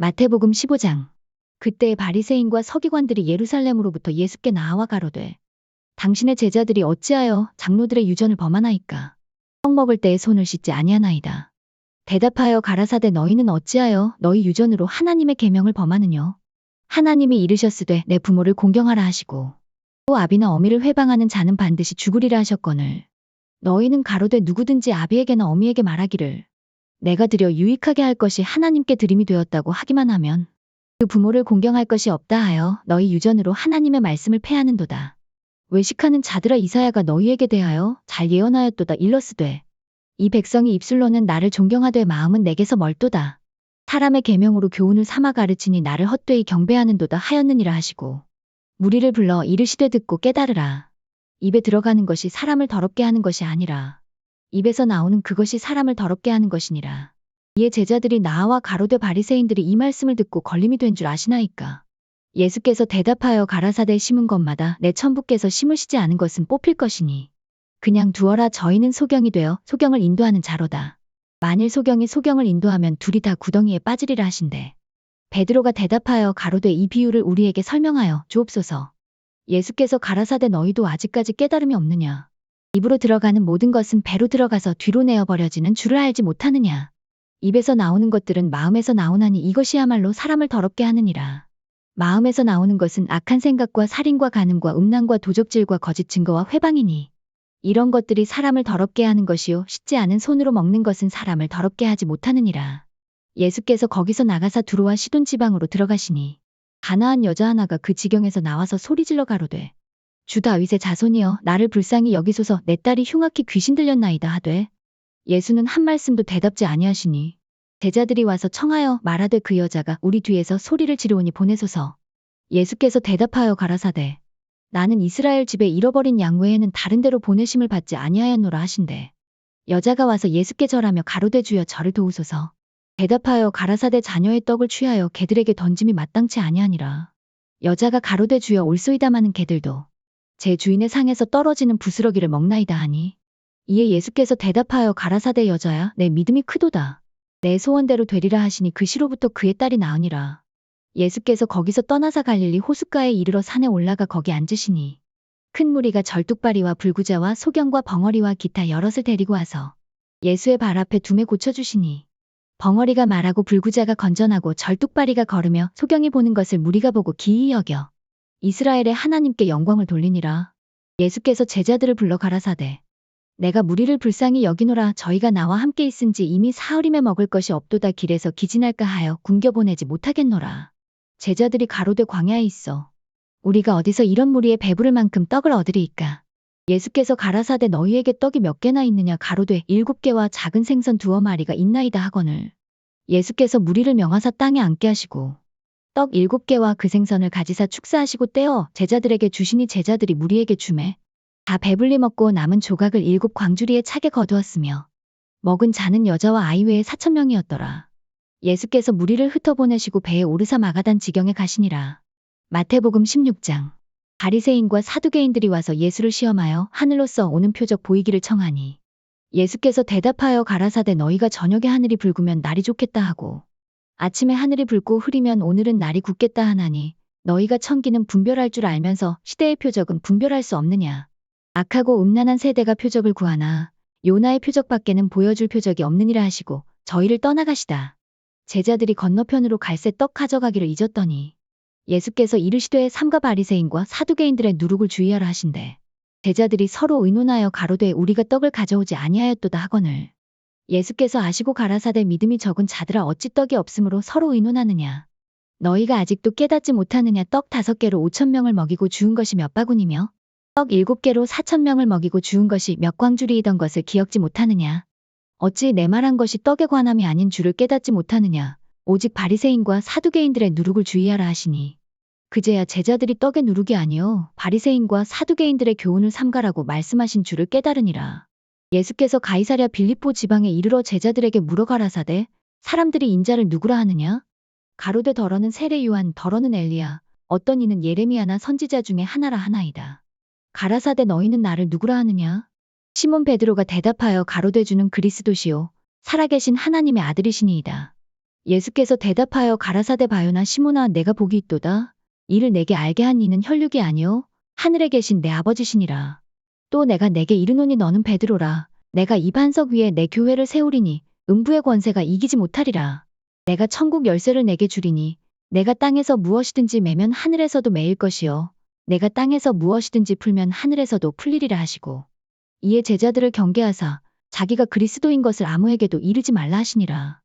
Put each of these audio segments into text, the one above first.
마태복음 15장. 그때 바리새인과 서기관들이 예루살렘으로부터 예수께 나와 가로되 당신의 제자들이 어찌하여 장로들의 유전을 범하나이까? 떡 먹을 때에 손을 씻지 아니하나이다. 대답하여 가라사대 너희는 어찌하여 너희 유전으로 하나님의 계명을 범하느뇨? 하나님이 이르셨으되 내 부모를 공경하라 하시고 또 아비나 어미를 회방하는 자는 반드시 죽으리라 하셨거늘 너희는 가로되 누구든지 아비에게나 어미에게 말하기를 내가 드려 유익하게 할 것이 하나님께 드림이 되었다고 하기만 하면 그 부모를 공경할 것이 없다 하여 너희 유전으로 하나님의 말씀을 폐하는도다. 외식하는 자들아 이사야가 너희에게 대하여 잘 예언하였도다 일러스되 이 백성이 입술로는 나를 존경하되 마음은 내게서 멀도다. 사람의 계명으로 교훈을 삼아 가르치니 나를 헛되이 경배하는도다 하였느니라 하시고 무리를 불러 이르시되 듣고 깨달으라. 입에 들어가는 것이 사람을 더럽게 하는 것이 아니라 입에서 나오는 그것이 사람을 더럽게 하는 것이니라. 이에 제자들이 나와 가로되 바리새인들이 이 말씀을 듣고 걸림이 된 줄 아시나이까? 예수께서 대답하여 가라사대 심은 것마다 내 천부께서 심으시지 않은 것은 뽑힐 것이니 그냥 두어라. 저희는 소경이 되어 소경을 인도하는 자로다. 만일 소경이 소경을 인도하면 둘이 다 구덩이에 빠지리라 하신대. 베드로가 대답하여 가로되 이 비유를 우리에게 설명하여 주옵소서. 예수께서 가라사대 너희도 아직까지 깨달음이 없느냐? 입으로 들어가는 모든 것은 배로 들어가서 뒤로 내어버려지는 줄을 알지 못하느냐? 입에서 나오는 것들은 마음에서 나오나니 이것이야말로 사람을 더럽게 하느니라. 마음에서 나오는 것은 악한 생각과 살인과 간음과 음란과 도적질과 거짓 증거와 회방이니 이런 것들이 사람을 더럽게 하는 것이요 씻지 않은 손으로 먹는 것은 사람을 더럽게 하지 못하느니라. 예수께서 거기서 나가사 두로와 시돈 지방으로 들어가시니 가나안 여자 하나가 그 지경에서 나와서 소리질러 가로되 주 다윗의 자손이여 나를 불쌍히 여기소서 내 딸이 흉악히 귀신 들렸나이다 하되 예수는 한 말씀도 대답지 아니하시니 제자들이 와서 청하여 말하되 그 여자가 우리 뒤에서 소리를 지르오니 보내소서. 예수께서 대답하여 가라사대 나는 이스라엘 집에 잃어버린 양 외에는 다른 데로 보내심을 받지 아니하였노라 하신대. 여자가 와서 예수께 절하며 가로되 주여 저를 도우소서. 대답하여 가라사대 자녀의 떡을 취하여 개들에게 던짐이 마땅치 아니하니라. 여자가 가로되 주여 올소이다마는 개들도 제 주인의 상에서 떨어지는 부스러기를 먹나이다 하니 이에 예수께서 대답하여 가라사대 여자야 내 믿음이 크도다. 내 소원대로 되리라 하시니 그 시로부터 그의 딸이 나으니라. 예수께서 거기서 떠나사 갈릴리 호숫가에 이르러 산에 올라가 거기 앉으시니 큰 무리가 절뚝발이와 불구자와 소경과 벙어리와 기타 여럿을 데리고 와서 예수의 발 앞에 두매 고쳐주시니 벙어리가 말하고 불구자가 건전하고 절뚝발이가 걸으며 소경이 보는 것을 무리가 보고 기이히 여겨 이스라엘의 하나님께 영광을 돌리니라. 예수께서 제자들을 불러 가라사대 내가 무리를 불쌍히 여기노라. 저희가 나와 함께 있은지 이미 사흘임에 먹을 것이 없도다. 길에서 기진할까 하여 굶겨보내지 못하겠노라. 제자들이 가로되 광야에 있어 우리가 어디서 이런 무리에 배부를 만큼 떡을 얻으리이까? 예수께서 가라사대 너희에게 떡이 몇 개나 있느냐? 가로되 7개와 작은 생선 2마리가 있나이다 하거늘 예수께서 무리를 명하사 땅에 앉게 하시고 떡 7개와 그 생선을 가지사 축사하시고 떼어 제자들에게 주시니 제자들이 무리에게 주매 다 배불리 먹고 남은 조각을 7광주리에 차게 거두었으며 먹은 자는 여자와 아이 외에 4,000명이었더라. 예수께서 무리를 흩어보내시고 배에 오르사 마가단 지경에 가시니라. 마태복음 16장. 바리새인과 사두개인들이 와서 예수를 시험하여 하늘로서 오는 표적 보이기를 청하니 예수께서 대답하여 가라사대 너희가 저녁에 하늘이 붉으면 날이 좋겠다 하고 아침에 하늘이 붉고 흐리면 오늘은 날이 굳겠다 하나니 너희가 천기는 분별할 줄 알면서 시대의 표적은 분별할 수 없느냐? 악하고 음란한 세대가 표적을 구하나 요나의 표적밖에는 보여줄 표적이 없느니라 하시고 저희를 떠나가시다. 제자들이 건너편으로 갈새 떡 가져가기를 잊었더니 예수께서 이르시되 삼가 바리새인과 사두개인들의 누룩을 주의하라 하신대. 제자들이 서로 의논하여 가로되 우리가 떡을 가져오지 아니하였도다 하거늘 예수께서 아시고 가라사대 믿음이 적은 자들아 어찌 떡이 없으므로 서로 의논하느냐. 너희가 아직도 깨닫지 못하느냐. 떡 5개로 5,000명을 먹이고 주운 것이 몇 바구니며 떡 7개로 4,000명을 먹이고 주운 것이 몇 광주리이던 것을 기억지 못하느냐. 어찌 내 말한 것이 떡에 관함이 아닌 줄을 깨닫지 못하느냐. 오직 바리새인과 사두개인들의 누룩을 주의하라 하시니 그제야 제자들이 떡의 누룩이 아니요 바리새인과 사두개인들의 교훈을 삼가라고 말씀하신 줄을 깨달으니라. 예수께서 가이사랴 빌립보 지방에 이르러 제자들에게 물어 가라사대 사람들이 인자를 누구라 하느냐? 가로되 더러는 세례 요한 더러는 엘리야 어떤 이는 예레미야나 선지자 중에 하나라 하나이다. 가라사대 너희는 나를 누구라 하느냐? 시몬 베드로가 대답하여 가로되 주는 그리스도시요 살아계신 하나님의 아들이시니이다. 예수께서 대답하여 가라사대 바요나 시몬아 내가 복이 있도다. 이를 내게 알게 한 이는 혈육이 아니요 하늘에 계신 내 아버지시니라. 또 내가 내게 이르노니 너는 베드로라. 내가 이 반석 위에 내 교회를 세우리니 음부의 권세가 이기지 못하리라. 내가 천국 열쇠를 내게 주리니 내가 땅에서 무엇이든지 매면 하늘에서도 매일 것이요 내가 땅에서 무엇이든지 풀면 하늘에서도 풀리리라 하시고 이에 제자들을 경계하사 자기가 그리스도인 것을 아무에게도 이르지 말라 하시니라.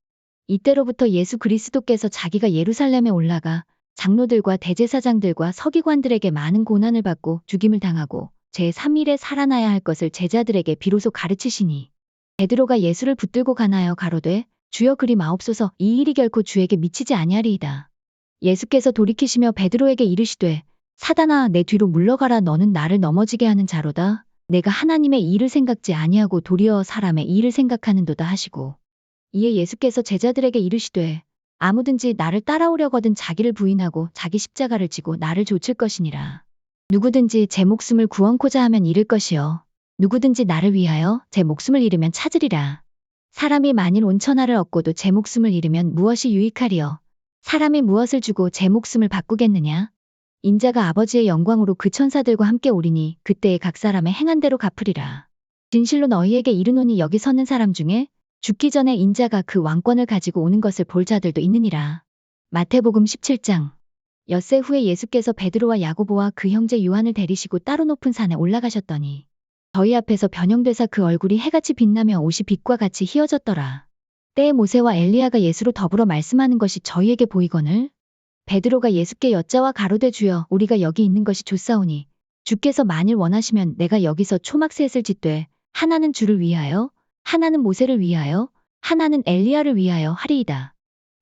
이때로부터 예수 그리스도께서 자기가 예루살렘에 올라가 장로들과 대제사장들과 서기관들에게 많은 고난을 받고 죽임을 당하고 제3일에 살아나야 할 것을 제자들에게 비로소 가르치시니 베드로가 예수를 붙들고 가나여 가로되 주여 그리 마옵소서 이 일이 결코 주에게 미치지 아니하리이다. 예수께서 돌이키시며 베드로에게 이르시되 사단아 내 뒤로 물러가라 너는 나를 넘어지게 하는 자로다. 내가 하나님의 일을 생각지 아니하고 도리어 사람의 일을 생각하는도다 하시고 이에 예수께서 제자들에게 이르시되 아무든지 나를 따라오려거든 자기를 부인하고 자기 십자가를 지고 나를 좇을 것이니라. 누구든지 제 목숨을 구원코자 하면 잃을 것이요 누구든지 나를 위하여 제 목숨을 잃으면 찾으리라. 사람이 만일 온천하를 얻고도 제 목숨을 잃으면 무엇이 유익하리요? 사람이 무엇을 주고 제 목숨을 바꾸겠느냐? 인자가 아버지의 영광으로 그 천사들과 함께 오리니 그때에 각 사람의 행한 대로 갚으리라. 진실로 너희에게 이르노니 여기 서는 사람 중에 죽기 전에 인자가 그 왕권을 가지고 오는 것을 볼 자들도 있느니라. 마태복음 17장. 엿새 후에 예수께서 베드로와 야고보와 그 형제 요한을 데리시고 따로 높은 산에 올라가셨더니 저희 앞에서 변형되사 그 얼굴이 해같이 빛나며 옷이 빛과 같이 희어졌더라. 때에 모세와 엘리야가 예수로 더불어 말씀하는 것이 저희에게 보이거늘 베드로가 예수께 여짜와 가로되 주여 우리가 여기 있는 것이 좋사오니 주께서 만일 원하시면 내가 여기서 초막셋을 짓되 하나는 주를 위하여 하나는 모세를 위하여 하나는 엘리야를 위하여 하리이다.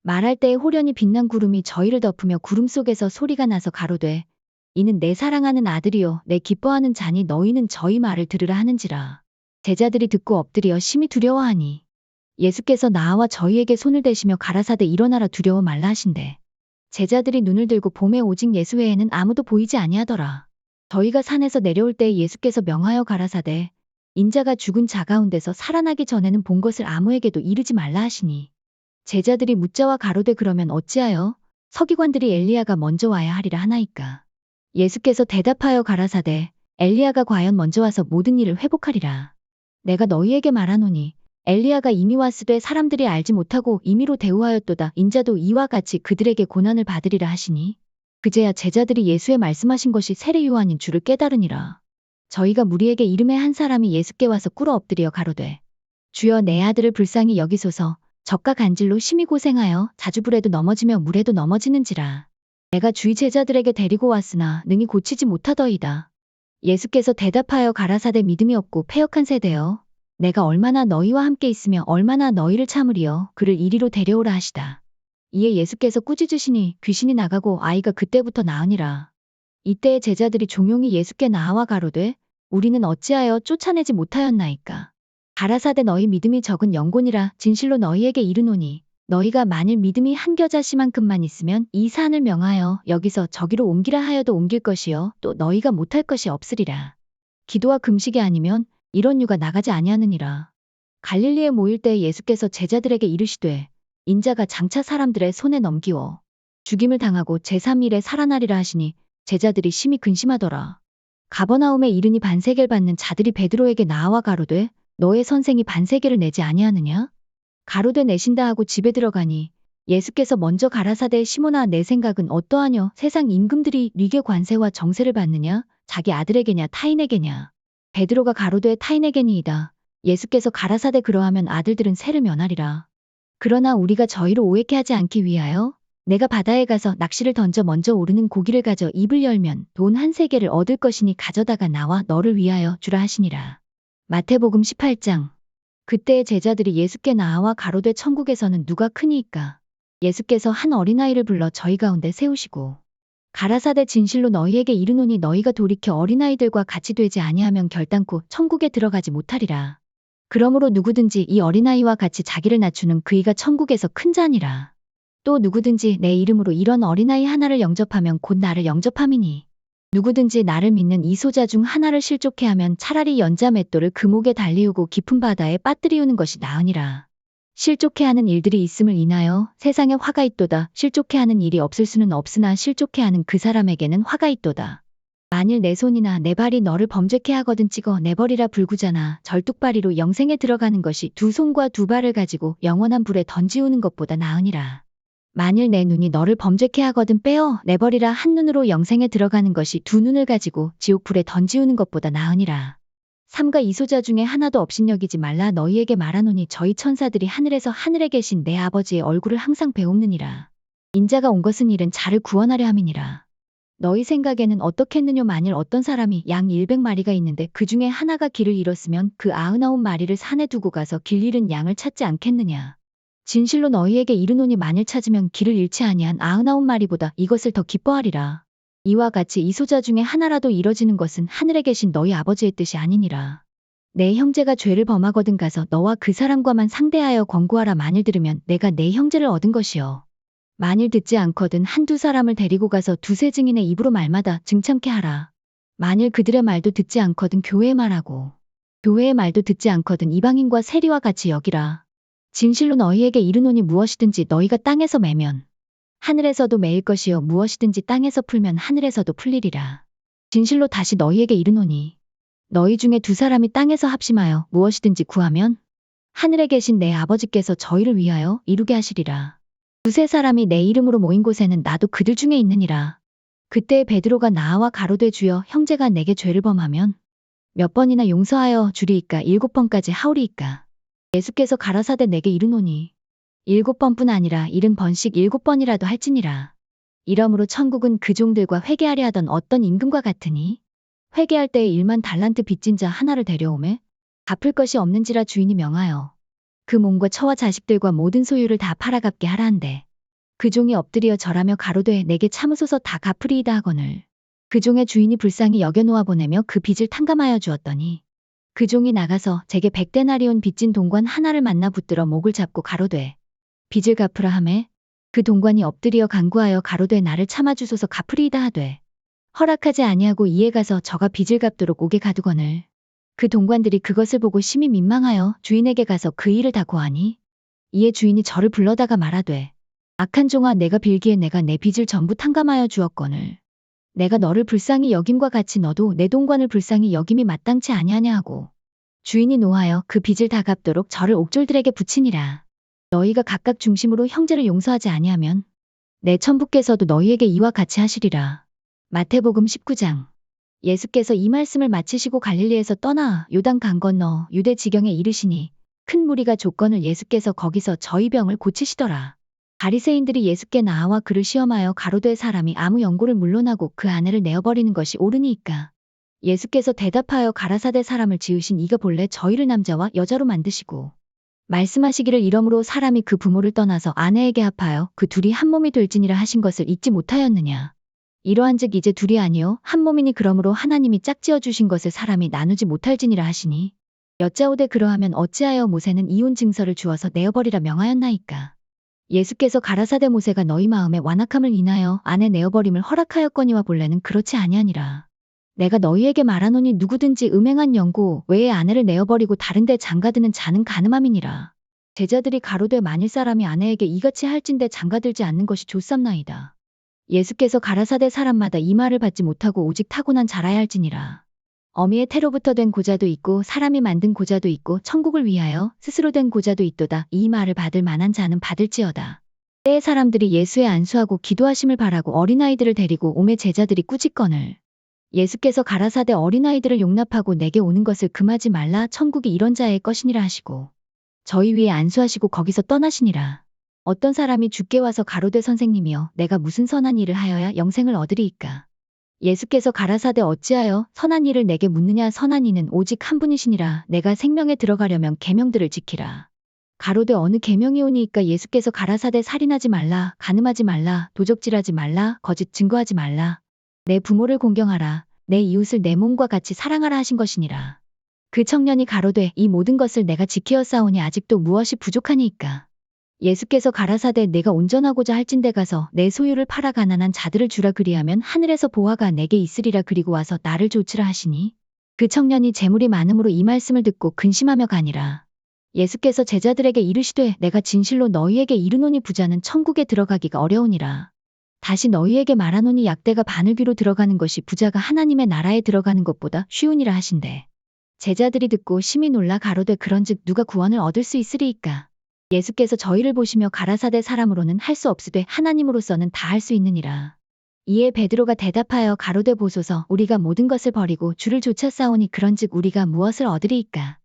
말할 때에 호련히 빛난 구름이 저희를 덮으며 구름 속에서 소리가 나서 가로되 이는 내 사랑하는 아들이요 내 기뻐하는 자니 너희는 저희 말을 들으라 하는지라. 제자들이 듣고 엎드려 심히 두려워하니 예수께서 나와 저희에게 손을 대시며 가라사대 일어나라 두려워 말라 하신대. 제자들이 눈을 들고 보매 오직 예수 외에는 아무도 보이지 아니하더라. 저희가 산에서 내려올 때에 예수께서 명하여 가라사대 인자가 죽은 자 가운데서 살아나기 전에는 본 것을 아무에게도 이르지 말라 하시니 제자들이 묻자와 가로되 그러면 어찌하여 서기관들이 엘리야가 먼저 와야 하리라 하나이까. 예수께서 대답하여 가라사대 엘리야가 과연 먼저 와서 모든 일을 회복하리라. 내가 너희에게 말하노니 엘리야가 이미 왔으되 사람들이 알지 못하고 임의로 대우하였도다. 인자도 이와 같이 그들에게 고난을 받으리라 하시니 그제야 제자들이 예수의 말씀하신 것이 세례 요한인 줄을 깨달으니라. 저희가 무리에게 이름의 한 사람이 예수께 와서 꿇어 엎드려 가로되 주여 내 아들을 불쌍히 여기소서. 젖과 간질로 심히 고생하여 자주불에도 넘어지며 물에도 넘어지는지라. 내가 주의 제자들에게 데리고 왔으나 능히 고치지 못하더이다. 예수께서 대답하여 가라사대 믿음이 없고 패역한 세대여 내가 얼마나 너희와 함께 있으며 얼마나 너희를 참으리여 그를 이리로 데려오라 하시다. 이에 예수께서 꾸짖으시니 귀신이 나가고 아이가 그때부터 나으니라. 이때에 제자들이 종용이 예수께 나아와 가로되 우리는 어찌하여 쫓아내지 못하였나이까. 가라사대 너희 믿음이 적은 영곤이라 진실로 너희에게 이르노니 너희가 만일 믿음이 한 겨자씨만큼만 있으면 이 산을 명하여 여기서 저기로 옮기라 하여도 옮길 것이요 또 너희가 못할 것이 없으리라. 기도와 금식이 아니면 이런 유가 나가지 아니하느니라. 갈릴리에 모일 때 예수께서 제자들에게 이르시되 인자가 장차 사람들의 손에 넘기워 죽임을 당하고 제3일에 살아나리라 하시니 제자들이 심히 근심하더라. 가버나움에 이르니 반세계를 받는 자들이 베드로에게 나아와 가로되 너의 선생이 반세계를 내지 아니하느냐? 가로되 내신다 하고 집에 들어가니 예수께서 먼저 가라사대 시몬아 내 생각은 어떠하뇨? 세상 임금들이 리게 관세와 정세를 받느냐? 자기 아들에게냐 타인에게냐? 베드로가 가로되 타인에게니이다. 예수께서 가라사대 그러하면 아들들은 세를 면하리라. 그러나 우리가 저희로 오해케 하지 않기 위하여 내가 바다에 가서 낚시를 던져 먼저 오르는 고기를 가져 입을 열면 돈 한 세개를 얻을 것이니 가져다가 나와 너를 위하여 주라 하시니라. 마태복음 18장. 그때의 제자들이 예수께 나아와 가로되 천국에서는 누가 크니이까. 예수께서 한 어린아이를 불러 저희 가운데 세우시고 가라사대 진실로 너희에게 이르노니 너희가 돌이켜 어린아이들과 같이 되지 아니하면 결단코 천국에 들어가지 못하리라. 그러므로 누구든지 이 어린아이와 같이 자기를 낮추는 그이가 천국에서 큰 자니라. 또 누구든지 내 이름으로 이런 어린아이 하나를 영접하면 곧 나를 영접함이니 누구든지 나를 믿는 이 소자 중 하나를 실족해 하면 차라리 연자 맷돌을 그 목에 달리우고 깊은 바다에 빠뜨리우는 것이 나으니라. 실족해 하는 일들이 있음을 인하여 세상에 화가 있도다. 실족해 하는 일이 없을 수는 없으나 실족해 하는 그 사람에게는 화가 있도다. 만일 내 손이나 내 발이 너를 범죄케 하거든 찍어 내버리라. 불구잖아. 절뚝발이로 영생에 들어가는 것이 두 손과 두 발을 가지고 영원한 불에 던지우는 것보다 나으니라. 만일 내 눈이 너를 범죄케 하거든 빼어 내버리라. 한 눈으로 영생에 들어가는 것이 두 눈을 가지고 지옥불에 던지우는 것보다 나으니라. 삼가 이소자 중에 하나도 업신여기지 말라. 너희에게 말하노니 저희 천사들이 하늘에서 하늘에 계신 내 아버지의 얼굴을 항상 배옵느니라. 인자가 온 것은 이른 자를 구원하려 함이니라. 너희 생각에는 어떻겠느뇨. 만일 어떤 사람이 양 100마리가 있는데 그 중에 하나가 길을 잃었으면 그 99마리를 산에 두고 가서 길 잃은 양을 찾지 않겠느냐. 진실로 너희에게 이르노니 만일 찾으면 길을 잃지 아니한 99마리보다 이것을 더 기뻐하리라. 이와 같이 이소자 중에 하나라도 이뤄지는 것은 하늘에 계신 너희 아버지의 뜻이 아니니라. 내 형제가 죄를 범하거든 가서 너와 그 사람과만 상대하여 권고하라. 만일 들으면 내가 내 형제를 얻은 것이요. 만일 듣지 않거든 한두 사람을 데리고 가서 두세 증인의 입으로 말마다 증참케 하라. 만일 그들의 말도 듣지 않거든 교회의 말하고 교회의 말도 듣지 않거든 이방인과 세리와 같이 여기라. 진실로 너희에게 이르노니 무엇이든지 너희가 땅에서 매면 하늘에서도 매일 것이요 무엇이든지 땅에서 풀면 하늘에서도 풀리리라. 진실로 다시 너희에게 이르노니 너희 중에 두 사람이 땅에서 합심하여 무엇이든지 구하면 하늘에 계신 내 아버지께서 저희를 위하여 이루게 하시리라. 두세 사람이 내 이름으로 모인 곳에는 나도 그들 중에 있느니라. 그때 베드로가 나와 가로되 주여 형제가 내게 죄를 범하면 몇 번이나 용서하여 주리이까 7번까지 하오리이까. 예수께서 가라사대 내게 이르노니 7번뿐 아니라 70번씩 7번이라도 할지니라. 이러므로 천국은 그 종들과 회개하려 하던 어떤 임금과 같으니 회개할 때에 1만 달란트 빚진 자 하나를 데려오매 갚을 것이 없는지라 주인이 명하여 그 몸과 처와 자식들과 모든 소유를 다 팔아 갚게 하라 한대. 그 종이 엎드려 절하며 가로되 내게 참으소서 다 갚으리이다 하거늘 그 종의 주인이 불쌍히 여겨 놓아 보내며 그 빚을 탕감하여 주었더니 그 종이 나가서 제게 100데나리온 빚진 동관 하나를 만나 붙들어 목을 잡고 가로되 빚을 갚으라 하매 그 동관이 엎드려 간구하여 가로되 나를 참아주소서 갚으리이다 하되 허락하지 아니하고 이에 가서 저가 빚을 갚도록 옥에 가두거늘 그 동관들이 그것을 보고 심히 민망하여 주인에게 가서 그 일을 다 고하니 이에 주인이 저를 불러다가 말하되 악한 종아 내가 빌기에 내가 내 빚을 전부 탕감하여 주었거늘 내가 너를 불쌍히 여김과 같이 너도 내 동관을 불쌍히 여김이 마땅치 아니하냐 하고 주인이 노하여 그 빚을 다 갚도록 저를 옥졸들에게 붙이니라. 너희가 각각 중심으로 형제를 용서하지 아니하면 내 천부께서도 너희에게 이와 같이 하시리라. 마태복음 19장. 예수께서 이 말씀을 마치시고 갈릴리에서 떠나 요단 강 건너 유대 지경에 이르시니 큰 무리가 족건을 예수께서 거기서 저희 병을 고치시더라. 바리새인들이 예수께 나와 그를 시험하여 가로되 사람이 아무 연고를 물론하고 그 아내를 내어버리는 것이 옳으니이까. 예수께서 대답하여 가라사대 사람을 지으신 이가 본래 저희를 남자와 여자로 만드시고 말씀하시기를 이러므로 사람이 그 부모를 떠나서 아내에게 합하여 그 둘이 한 몸이 될지니라 하신 것을 잊지 못하였느냐. 이러한즉 이제 둘이 아니요 한 몸이니 그러므로 하나님이 짝지어 주신 것을 사람이 나누지 못할지니라 하시니 여짜오되 그러하면 어찌하여 모세는 이혼 증서를 주어서 내어버리라 명하였나이까. 예수께서 가라사대 모세가 너희 마음에 완악함을 인하여 아내 내어버림을 허락하였거니와 본래는 그렇지 아니하니라. 내가 너희에게 말하노니 누구든지 음행한 연고 외에 아내를 내어버리고 다른 데 장가드는 자는 간음함이니라. 제자들이 가로되 만일 사람이 아내에게 이같이 할진대 장가들지 않는 것이 좋삼나이다. 예수께서 가라사대 사람마다 이 말을 받지 못하고 오직 타고난 자라야 할지니라. 어미의 태로부터 된 고자도 있고 사람이 만든 고자도 있고 천국을 위하여 스스로 된 고자도 있도다. 이 말을 받을 만한 자는 받을지어다. 때에 사람들이 예수의 안수하고 기도하심을 바라고 어린아이들을 데리고 오매 제자들이 꾸짖거늘 예수께서 가라사대 어린아이들을 용납하고 내게 오는 것을 금하지 말라. 천국이 이런 자의 것이니라 하시고 저희 위에 안수하시고 거기서 떠나시니라. 어떤 사람이 주께 와서 가로되 선생님이여 내가 무슨 선한 일을 하여야 영생을 얻으리이까. 예수께서 가라사대 어찌하여 선한 일을 내게 묻느냐. 선한 이는 오직 한 분이시니라. 내가 생명에 들어가려면 계명들을 지키라. 가로되 어느 계명이 오니이까. 예수께서 가라사대 살인하지 말라, 간음하지 말라, 도적질하지 말라, 거짓 증거하지 말라. 내 부모를 공경하라, 내 이웃을 내 몸과 같이 사랑하라 하신 것이니라. 그 청년이 가로되 이 모든 것을 내가 지키었사오니 아직도 무엇이 부족하니이까. 예수께서 가라사대 내가 온전하고자 할진대 가서 내 소유를 팔아 가난한 자들을 주라. 그리하면 하늘에서 보화가 내게 있으리라. 그리고 와서 나를 좇으라 하시니 그 청년이 재물이 많음으로 이 말씀을 듣고 근심하며 가니라. 예수께서 제자들에게 이르시되 내가 진실로 너희에게 이르노니 부자는 천국에 들어가기가 어려우니라. 다시 너희에게 말하노니 약대가 바늘귀로 들어가는 것이 부자가 하나님의 나라에 들어가는 것보다 쉬우니라 하신대. 제자들이 듣고 심히 놀라 가로되 그런즉 누가 구원을 얻을 수 있으리이까. 예수께서 저희를 보시며 가라사대 사람으로는 할 수 없으되 하나님으로서는 다 할 수 있느니라. 이에 베드로가 대답하여 가로되 보소서 우리가 모든 것을 버리고 주를 좇아싸오니 그런즉 우리가 무엇을 얻으리이까.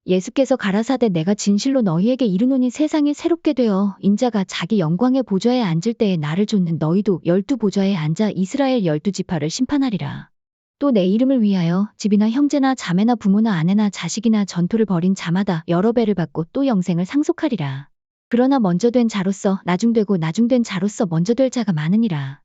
예수께서 가라사대 내가 진실로 너희에게 이르노니 세상이 새롭게 되어 인자가 자기 영광의 보좌에 앉을 때에 나를 좇는 너희도 12 보좌에 앉아 이스라엘 12지파를 심판하리라. 또 내 이름을 위하여 집이나 형제나 자매나 부모나 아내나 자식이나 전토를 벌인 자마다 여러 배를 받고 또 영생을 상속하리라. 그러나 먼저 된 자로서 나중되고 나중된 자로서 먼저 될 자가 많으니라.